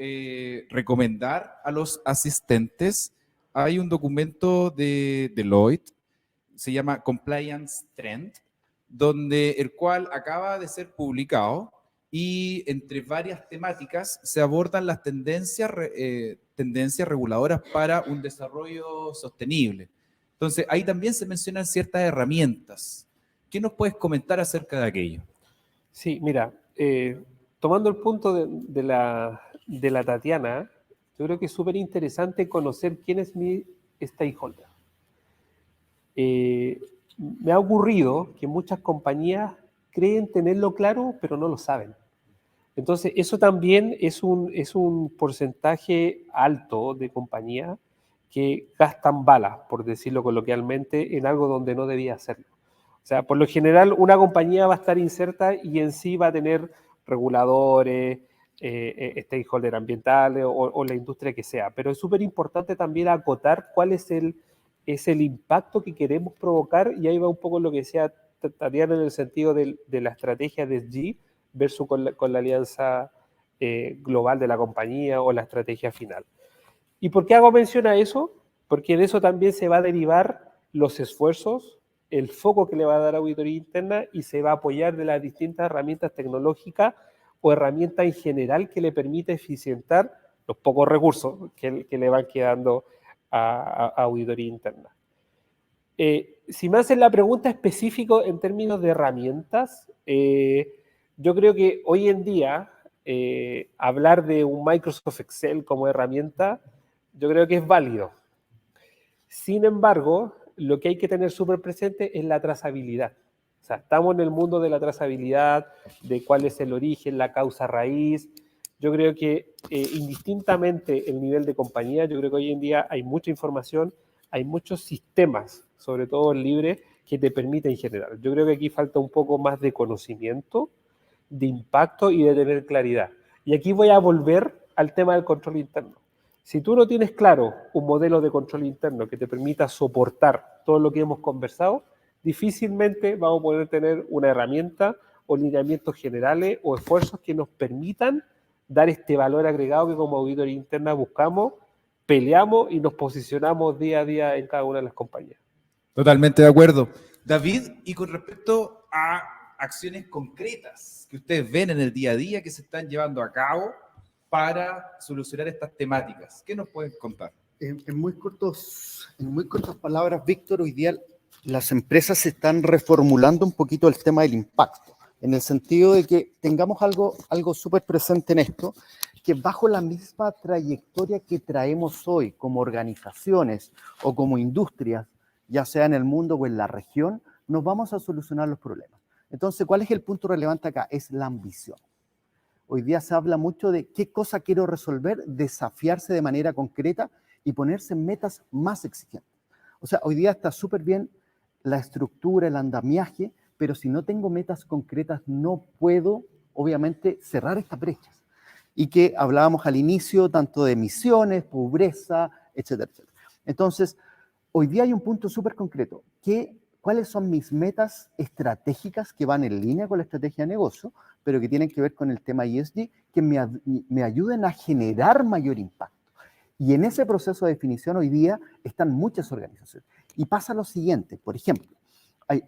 recomendar a los asistentes, hay un documento de Deloitte, se llama Compliance Trend, el cual acaba de ser publicado y entre varias temáticas se abordan las tendencias reguladoras para un desarrollo sostenible. Entonces, ahí también se mencionan ciertas herramientas. ¿Qué nos puedes comentar acerca de aquello? Sí, mira, tomando el punto de la Tatiana, yo creo que es súper interesante conocer quién es mi stakeholder. Me ha ocurrido que muchas compañías creen tenerlo claro, pero no lo saben. Entonces, eso también es un porcentaje alto de compañías que gastan balas, por decirlo coloquialmente, en algo donde no debía hacerlo. O sea, por lo general, una compañía va a estar inserta y en sí va a tener reguladores, stakeholders ambientales o la industria que sea. Pero es súper importante también acotar cuál es el impacto que queremos provocar, y ahí va un poco lo que decía Tatiana en el sentido de la estrategia de ESG versus con la alianza global de la compañía o la estrategia final. ¿Y por qué hago mención a eso? Porque de eso también se va a derivar los esfuerzos, el foco que le va a dar auditoría interna y se va a apoyar de las distintas herramientas tecnológicas o herramientas en general que le permite eficientar los pocos recursos que le van quedando a auditoría interna. Si me hacen la pregunta específica en términos de herramientas, yo creo que hoy en día hablar de un Microsoft Excel como herramienta, yo creo que es válido. Sin embargo, lo que hay que tener súper presente es la trazabilidad. O sea, estamos en el mundo de la trazabilidad, de cuál es el origen, la causa raíz. Yo creo que indistintamente el nivel de compañía, yo creo que hoy en día hay mucha información, hay muchos sistemas, sobre todo libres, que te permiten generar. Yo creo que aquí falta un poco más de conocimiento, de impacto y de tener claridad. Y aquí voy a volver al tema del control interno. Si tú no tienes claro un modelo de control interno que te permita soportar todo lo que hemos conversado, difícilmente vamos a poder tener una herramienta o lineamientos generales o esfuerzos que nos permitan dar este valor agregado que como auditoría interna buscamos, peleamos y nos posicionamos día a día en cada una de las compañías. Totalmente de acuerdo. David, y con respecto a acciones concretas que ustedes ven en el día a día que se están llevando a cabo para solucionar estas temáticas, ¿qué nos pueden contar? En muy cortas palabras, Víctor, hoy día las empresas se están reformulando un poquito el tema del impacto, en el sentido de que tengamos algo súper presente en esto, que bajo la misma trayectoria que traemos hoy como organizaciones o como industrias, ya sea en el mundo o en la región, nos vamos a solucionar los problemas. Entonces, ¿cuál es el punto relevante acá? Es la ambición. Hoy día se habla mucho de qué cosa quiero resolver, desafiarse de manera concreta y ponerse metas más exigentes. O sea, hoy día está súper bien la estructura, el andamiaje, pero si no tengo metas concretas, no puedo, obviamente, cerrar estas brechas. Y que hablábamos al inicio tanto de emisiones, pobreza, etcétera, etcétera. Entonces, hoy día hay un punto súper concreto. ¿Cuáles son mis metas estratégicas que van en línea con la estrategia de negocio, pero que tienen que ver con el tema ESG, que me ayuden a generar mayor impacto? Y en ese proceso de definición hoy día están muchas organizaciones. Y pasa lo siguiente, por ejemplo,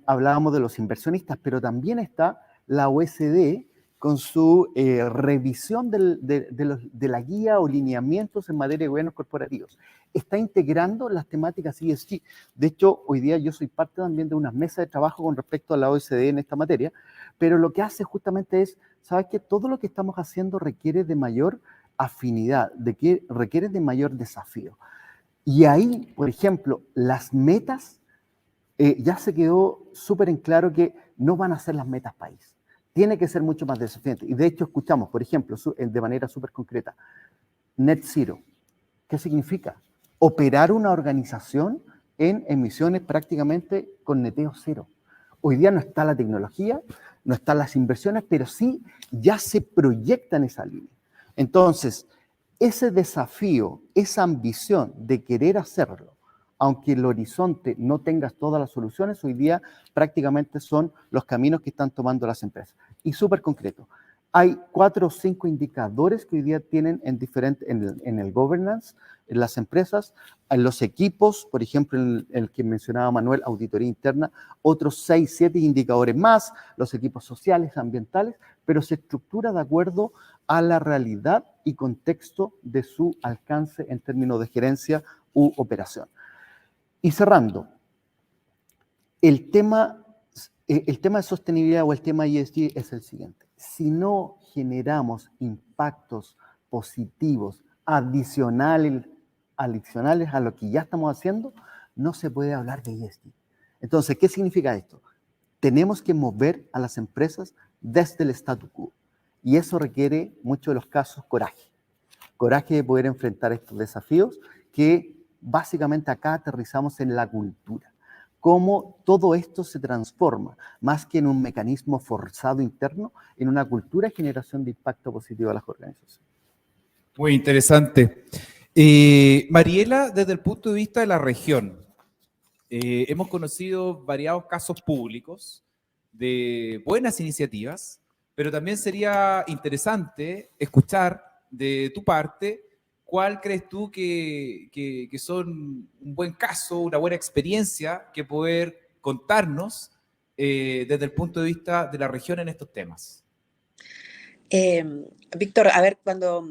hablábamos de los inversionistas, pero también está la OECD con su revisión de la guía o lineamientos en materia de gobiernos corporativos. Está integrando las temáticas ESG. De hecho, hoy día yo soy parte también de una mesa de trabajo con respecto a la OECD en esta materia, pero lo que hace justamente es, ¿sabes qué? Todo lo que estamos haciendo requiere de mayor afinidad, requiere de mayor desafío. Y ahí, por ejemplo, las metas, ya se quedó súper en claro que no van a ser las metas país. Tiene que ser mucho más desafiante. Y de hecho escuchamos, por ejemplo, de manera súper concreta, Net Zero. ¿Qué significa? Operar una organización en emisiones prácticamente con neteo cero. Hoy día no está la tecnología, no están las inversiones, pero sí ya se proyecta en esa línea. Entonces, ese desafío, esa ambición de querer hacerlo, aunque el horizonte no tengas todas las soluciones, hoy día prácticamente son los caminos que están tomando las empresas. Y súper concreto, hay 4 o 5 indicadores que hoy día tienen en el governance, en las empresas, en los equipos, por ejemplo, en el que mencionaba Manuel, auditoría interna, otros 6, 7 indicadores más, los equipos sociales, ambientales, pero se estructura de acuerdo a la realidad y contexto de su alcance en términos de gerencia u operación. Y cerrando, el tema de sostenibilidad o el tema ESG es el siguiente. Si no generamos impactos positivos adicionales a lo que ya estamos haciendo, no se puede hablar de ESG. Entonces, ¿qué significa esto? Tenemos que mover a las empresas desde el statu quo. Y eso requiere, muchos de los casos, coraje. Coraje de poder enfrentar estos desafíos que básicamente acá aterrizamos en la cultura. Cómo todo esto se transforma, más que en un mecanismo forzado interno, en una cultura de generación de impacto positivo a las organizaciones. Muy interesante. Mariela, desde el punto de vista de la región, hemos conocido variados casos públicos de buenas iniciativas, pero también sería interesante escuchar de tu parte cuál crees tú que son un buen caso, una buena experiencia que poder contarnos desde el punto de vista de la región en estos temas. Víctor, a ver, cuando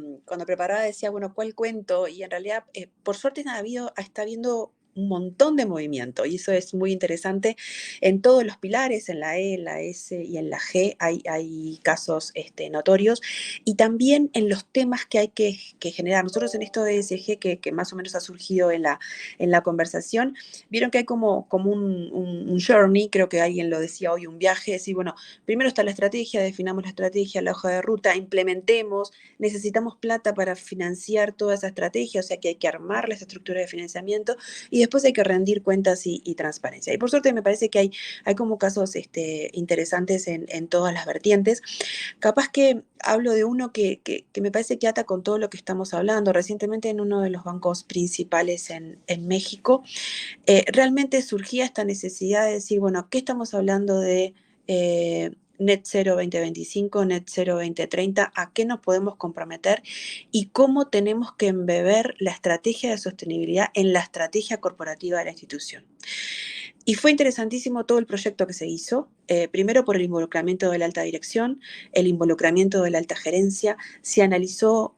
preparaba decía, bueno, ¿cuál cuento? Y en realidad, por suerte está habiendo un montón de movimiento y eso es muy interesante. En todos los pilares, en la E, en la S y en la G, hay casos notorios y también en los temas que hay que generar. Nosotros en esto de ESG, que más o menos ha surgido en la conversación, vieron que hay como un journey, creo que alguien lo decía hoy, un viaje, decir, bueno, primero está la estrategia, definamos la estrategia, la hoja de ruta, implementemos, necesitamos plata para financiar toda esa estrategia, o sea que hay que armar la estructura de financiamiento y después hay que rendir cuentas y transparencia. Y por suerte me parece que hay como casos interesantes en todas las vertientes. Capaz que hablo de uno que me parece que ata con todo lo que estamos hablando. Recientemente en uno de los bancos principales en México, realmente surgía esta necesidad de decir, bueno, ¿qué estamos hablando de Net Zero 2025, Net Zero 2030, a qué nos podemos comprometer y cómo tenemos que embeber la estrategia de sostenibilidad en la estrategia corporativa de la institución. Y fue interesantísimo todo el proyecto que se hizo, primero por el involucramiento de la alta dirección, el involucramiento de la alta gerencia, se analizó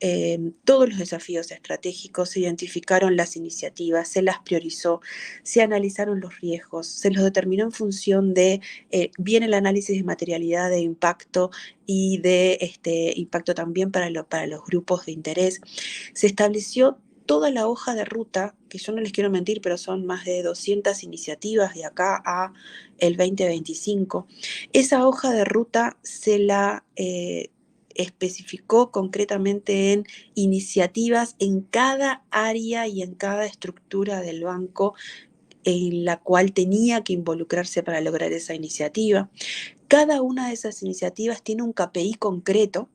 todos los desafíos estratégicos, se identificaron las iniciativas, se las priorizó, se analizaron los riesgos, se los determinó en función de bien el análisis de materialidad, de impacto y de impacto también para los grupos de interés. Se estableció toda la hoja de ruta, que yo no les quiero mentir, pero son más de 200 iniciativas de acá a el 2025. Esa hoja de ruta se la especificó concretamente en iniciativas en cada área y en cada estructura del banco en la cual tenía que involucrarse para lograr esa iniciativa. Cada una de esas iniciativas tiene un KPI concreto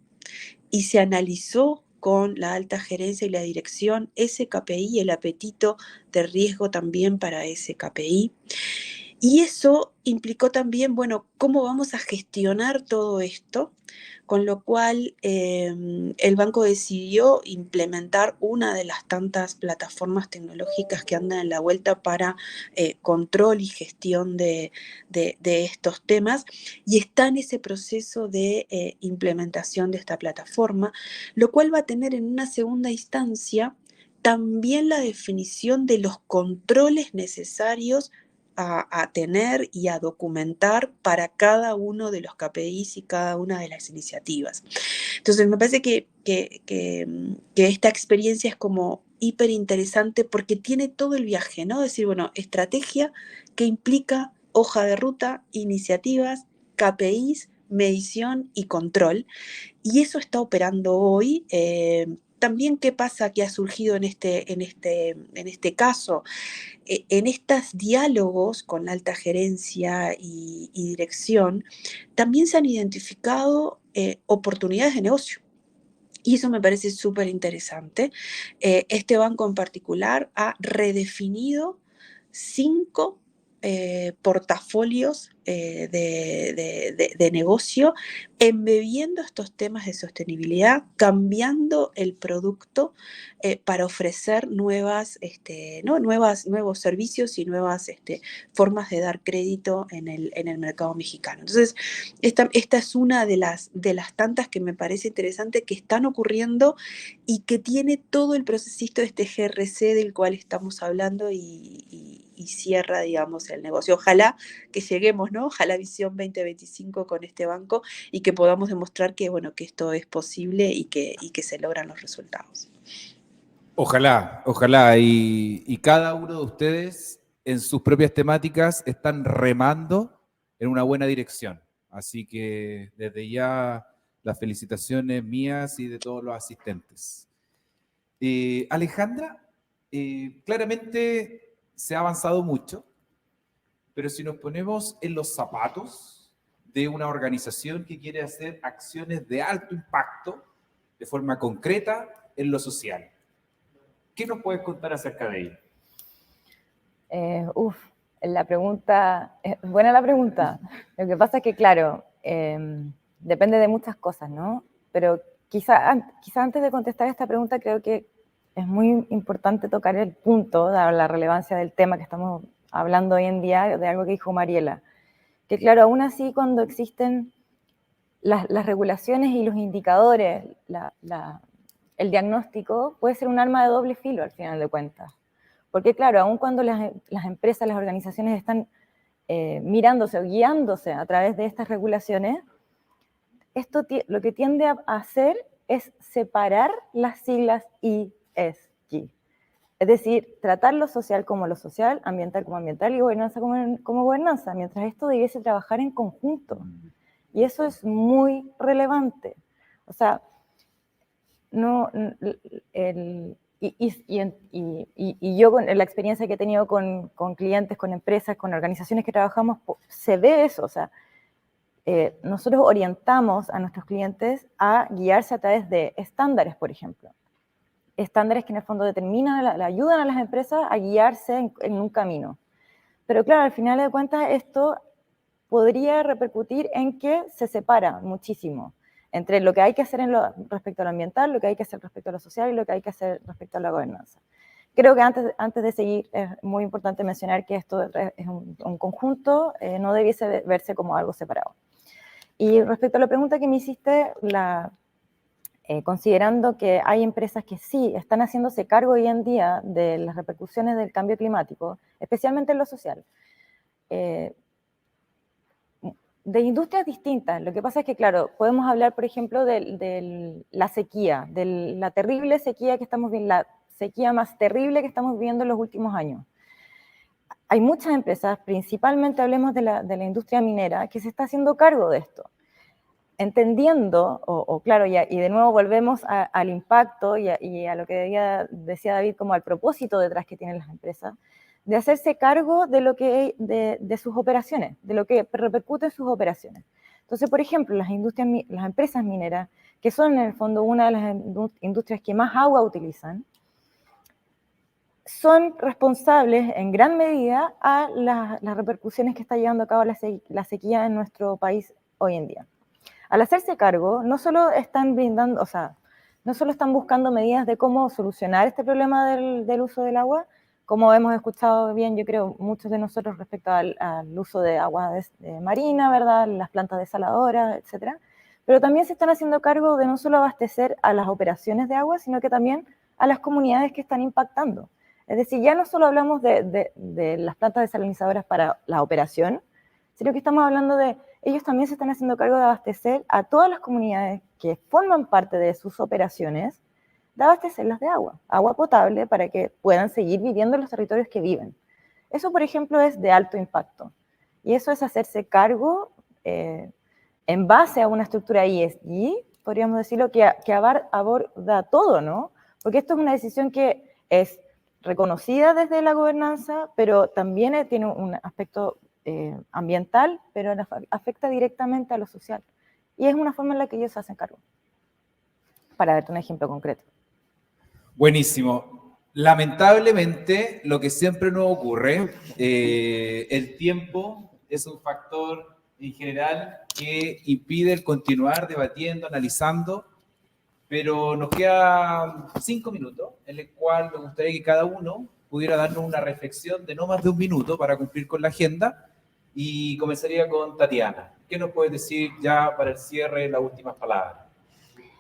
y se analizó con la alta gerencia y la dirección ese KPI y el apetito de riesgo también para ese KPI. Y eso implicó también, bueno, cómo vamos a gestionar todo esto, con lo cual el banco decidió implementar una de las tantas plataformas tecnológicas que andan en la vuelta para control y gestión de estos temas, y está en ese proceso de implementación de esta plataforma, lo cual va a tener en una segunda instancia también la definición de los controles necesarios a tener y a documentar para cada uno de los KPIs y cada una de las iniciativas. Entonces, me parece que esta experiencia es como hiper interesante porque tiene todo el viaje, ¿no? Es decir, bueno, estrategia que implica hoja de ruta, iniciativas, KPIs, medición y control. Y eso está operando hoy. También, ¿qué pasa que ha surgido en este caso? En estos diálogos con la alta gerencia y dirección, también se han identificado oportunidades de negocio. Y eso me parece súper interesante. Este banco en particular ha redefinido 5 portafolios de negocio, embebiendo estos temas de sostenibilidad, cambiando el producto para ofrecer nuevos servicios y nuevas formas de dar crédito en el mercado mexicano. Entonces, esta es una de las tantas que me parece interesante que están ocurriendo y que tiene todo el procesito de este GRC del cual estamos hablando y cierra, digamos, el negocio. Ojalá que lleguemos, ¿no? Ojalá Visión 2025 con este banco y que podamos demostrar que, bueno, que esto es posible y que se logran los resultados. Ojalá, ojalá. Y cada uno de ustedes en sus propias temáticas están remando en una buena dirección. Así que desde ya las felicitaciones mías y de todos los asistentes. Alejandra, claramente se ha avanzado mucho, pero si nos ponemos en los zapatos de una organización que quiere hacer acciones de alto impacto de forma concreta en lo social, ¿qué nos puedes contar acerca de ello? La pregunta, buena la pregunta. Lo que pasa es que, claro, depende de muchas cosas, ¿no? Pero quizá antes de contestar esta pregunta, creo que es muy importante tocar el punto, dada la relevancia del tema que estamos hablando hoy en día, de algo que dijo Mariela. Que, claro, aún así, cuando existen las regulaciones y los indicadores, el diagnóstico puede ser un arma de doble filo al final de cuentas. Porque claro, aun cuando las empresas, las organizaciones están mirándose o guiándose a través de estas regulaciones, esto lo que tiende a hacer es separar las siglas ESG. Es decir, tratar lo social como lo social, ambiental como ambiental y gobernanza como gobernanza, mientras esto debiese trabajar en conjunto. Y eso es muy relevante. O sea, y yo con la experiencia que he tenido con clientes, con empresas, con organizaciones que trabajamos, se ve eso. O sea, nosotros orientamos a nuestros clientes a guiarse a través de estándares, por ejemplo. Estándares que en el fondo determinan, ayudan a las empresas a guiarse en un camino. Pero claro, al final de cuentas esto podría repercutir en que se separa muchísimo entre lo que hay que hacer respecto a lo ambiental, lo que hay que hacer respecto a lo social y lo que hay que hacer respecto a la gobernanza. Creo que antes de seguir es muy importante mencionar que esto es un conjunto, no debiese verse como algo separado. Y respecto a la pregunta que me hiciste, considerando que hay empresas que sí están haciéndose cargo hoy en día de las repercusiones del cambio climático, especialmente en lo social, de industrias distintas. Lo que pasa es que, claro, podemos hablar, por ejemplo, de la sequía, de la terrible sequía que estamos viendo, la sequía más terrible que estamos viviendo en los últimos años. Hay muchas empresas, principalmente hablemos de la industria minera, que se está haciendo cargo de esto, entendiendo, claro, y de nuevo volvemos al impacto y a lo que decía David, como al propósito detrás que tienen las empresas, de hacerse cargo de sus operaciones, de lo que repercute en sus operaciones. Entonces, por ejemplo, las empresas mineras, que son en el fondo una de las industrias que más agua utilizan, son responsables en gran medida a las repercusiones que está llevando a cabo la sequía en nuestro país hoy en día. Al hacerse cargo, no solo están buscando medidas de cómo solucionar este problema del uso del agua, como hemos escuchado bien, yo creo, muchos de nosotros respecto al uso de agua marina, ¿verdad?, las plantas desaladoras, etcétera, pero también se están haciendo cargo de no solo abastecer a las operaciones de agua, sino que también a las comunidades que están impactando. Es decir, ya no solo hablamos de las plantas desalinizadoras para la operación, sino que estamos hablando de ellos también se están haciendo cargo de abastecer a todas las comunidades que forman parte de sus operaciones, de abastecerlas de agua potable para que puedan seguir viviendo en los territorios que viven. Eso, por ejemplo, es de alto impacto. Y eso es hacerse cargo en base a una estructura ESG, podríamos decirlo, que aborda todo, ¿no? Porque esto es una decisión que es reconocida desde la gobernanza, pero también tiene un aspecto ambiental, pero afecta directamente a lo social. Y es una forma en la que ellos se hacen cargo. Para darte un ejemplo concreto. Buenísimo. Lamentablemente, lo que siempre nos ocurre, el tiempo es un factor en general que impide el continuar debatiendo, analizando, pero nos quedan 5 minutos, en el cual me gustaría que cada uno pudiera darnos una reflexión de no más de 1 minuto para cumplir con la agenda, y comenzaría con Tatiana. ¿Qué nos puedes decir ya para el cierre, las últimas palabras?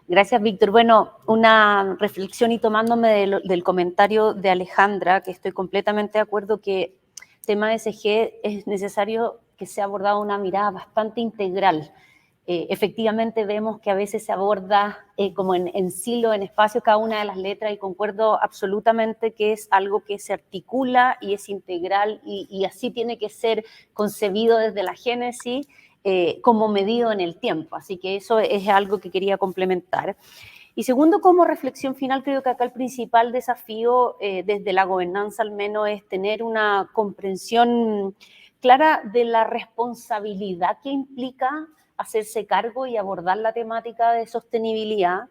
Gracias, Víctor. Bueno, una reflexión y tomándome del comentario de Alejandra, que estoy completamente de acuerdo que el tema ESG es necesario que sea abordado una mirada bastante integral. Efectivamente vemos que a veces se aborda como en silo, en espacio, cada una de las letras, y concuerdo absolutamente que es algo que se articula y es integral y así tiene que ser concebido desde la génesis, como medido en el tiempo. Así que eso es algo que quería complementar. Y segundo, como reflexión final, creo que acá el principal desafío desde la gobernanza al menos es tener una comprensión clara de la responsabilidad que implica hacerse cargo y abordar la temática de sostenibilidad,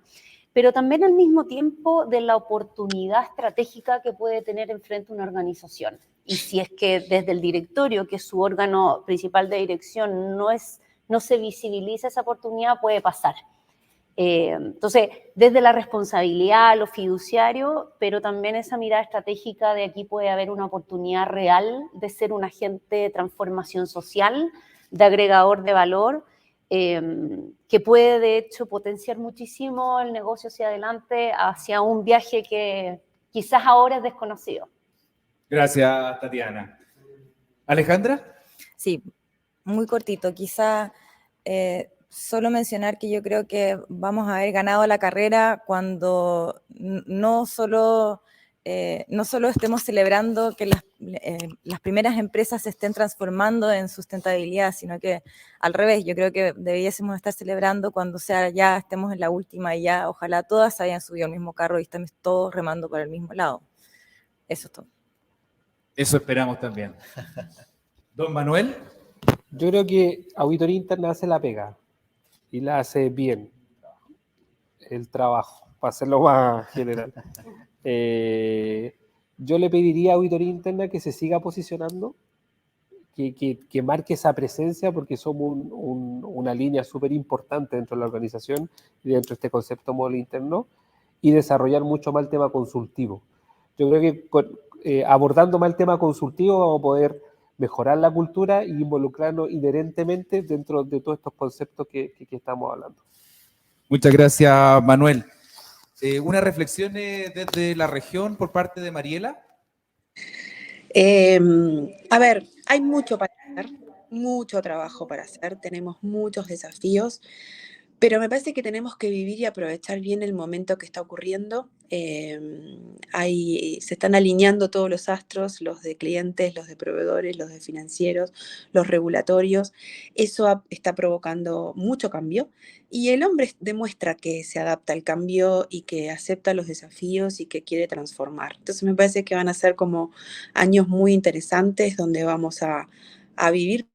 pero también al mismo tiempo de la oportunidad estratégica que puede tener enfrente una organización. Y si es que desde el directorio, que es su órgano principal de dirección, no se visibiliza esa oportunidad, puede pasar. Entonces, desde la responsabilidad, lo fiduciario, pero también esa mirada estratégica de aquí puede haber una oportunidad real de ser un agente de transformación social, de agregador de valor, que puede de hecho potenciar muchísimo el negocio hacia adelante, hacia un viaje que quizás ahora es desconocido. Gracias, Tatiana. ¿Alejandra? Sí, muy cortito. Quizá solo mencionar que yo creo que vamos a haber ganado la carrera cuando no solo estemos celebrando que las primeras empresas se estén transformando en sustentabilidad, sino que al revés, yo creo que debiésemos estar celebrando cuando ya estemos en la última y ya ojalá todas hayan subido al mismo carro y estemos todos remando para el mismo lado. Eso es todo. Eso esperamos también. Don Manuel. Yo creo que auditoría interna hace la pega y la hace bien, el trabajo, para hacerlo más general. Yo le pediría a auditoría interna que se siga posicionando, que marque esa presencia, porque somos una línea súper importante dentro de la organización y dentro de este concepto modelo interno, y desarrollar mucho más el tema consultivo. Yo creo que abordando más el tema consultivo vamos a poder mejorar la cultura y involucrarnos inherentemente dentro de todos estos conceptos que estamos hablando. Muchas gracias, Manuel. ¿Unas reflexiones desde la región por parte de Mariela? A ver, hay mucho para hacer, mucho trabajo para hacer, tenemos muchos desafíos, pero me parece que tenemos que vivir y aprovechar bien el momento que está ocurriendo. Se están alineando todos los astros, los de clientes, los de proveedores, los de financieros, los regulatorios. Eso está provocando mucho cambio y el hombre demuestra que se adapta al cambio y que acepta los desafíos y que quiere transformar. Entonces me parece que van a ser como años muy interesantes donde vamos a vivir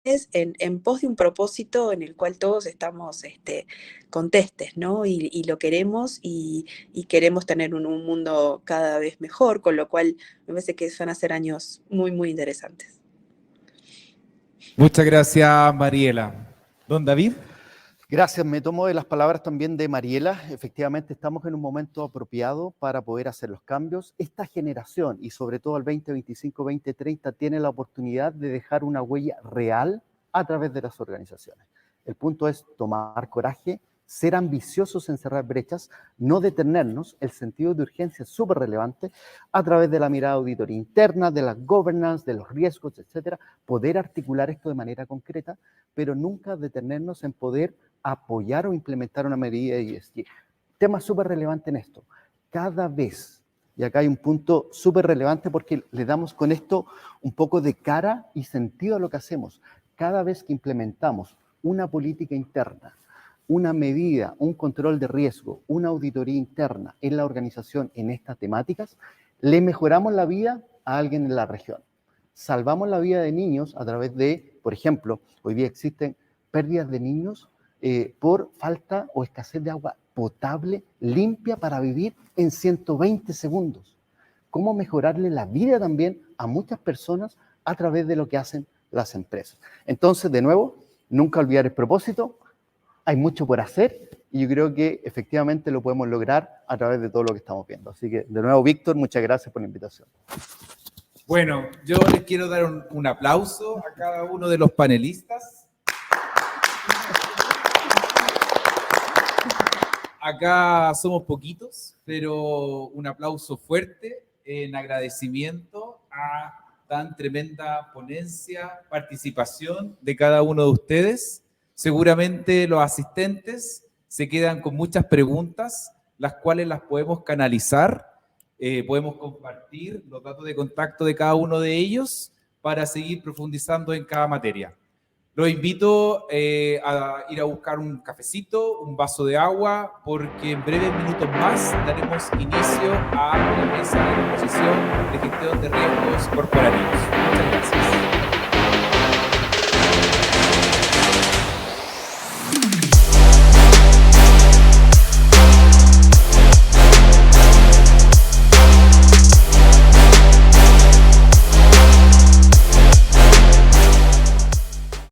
en pos de un propósito en el cual todos estamos contestes, ¿no? Y lo queremos y queremos tener un mundo cada vez mejor, con lo cual me parece que van a ser años muy, muy interesantes. Muchas gracias, Mariela. Don David. Gracias, me tomo de las palabras también de Mariela. Efectivamente, estamos en un momento apropiado para poder hacer los cambios. Esta generación, y sobre todo el 2025, 2030, tiene la oportunidad de dejar una huella real a través de las organizaciones. El punto es tomar coraje, ser ambiciosos en cerrar brechas, no detenernos. El sentido de urgencia es súper relevante a través de la mirada auditoría interna, de la governance, de los riesgos, etcétera, poder articular esto de manera concreta, pero nunca detenernos en poder apoyar o implementar una medida de ESG. Tema súper relevante en esto. Cada vez, y acá hay un punto súper relevante porque le damos con esto un poco de cara y sentido a lo que hacemos. Cada vez que implementamos una política interna, una medida, un control de riesgo, una auditoría interna en la organización en estas temáticas, le mejoramos la vida a alguien en la región. Salvamos la vida de niños a través de, por ejemplo, hoy día existen pérdidas de niños por falta o escasez de agua potable, limpia para vivir en 120 segundos. ¿Cómo mejorarle la vida también a muchas personas a través de lo que hacen las empresas? Entonces, de nuevo, nunca olvidar el propósito. Hay mucho por hacer y yo creo que efectivamente lo podemos lograr a través de todo lo que estamos viendo. Así que, de nuevo, Víctor, muchas gracias por la invitación. Bueno, yo les quiero dar un aplauso a cada uno de los panelistas. Acá somos poquitos, pero un aplauso fuerte en agradecimiento a tan tremenda ponencia, participación de cada uno de ustedes. Seguramente los asistentes se quedan con muchas preguntas, las cuales las podemos canalizar, podemos compartir los datos de contacto de cada uno de ellos para seguir profundizando en cada materia. Los invito a ir a buscar un cafecito, un vaso de agua, porque en breves minutos más daremos inicio a la mesa de exposición de gestión de riesgos corporativos. Muchas gracias.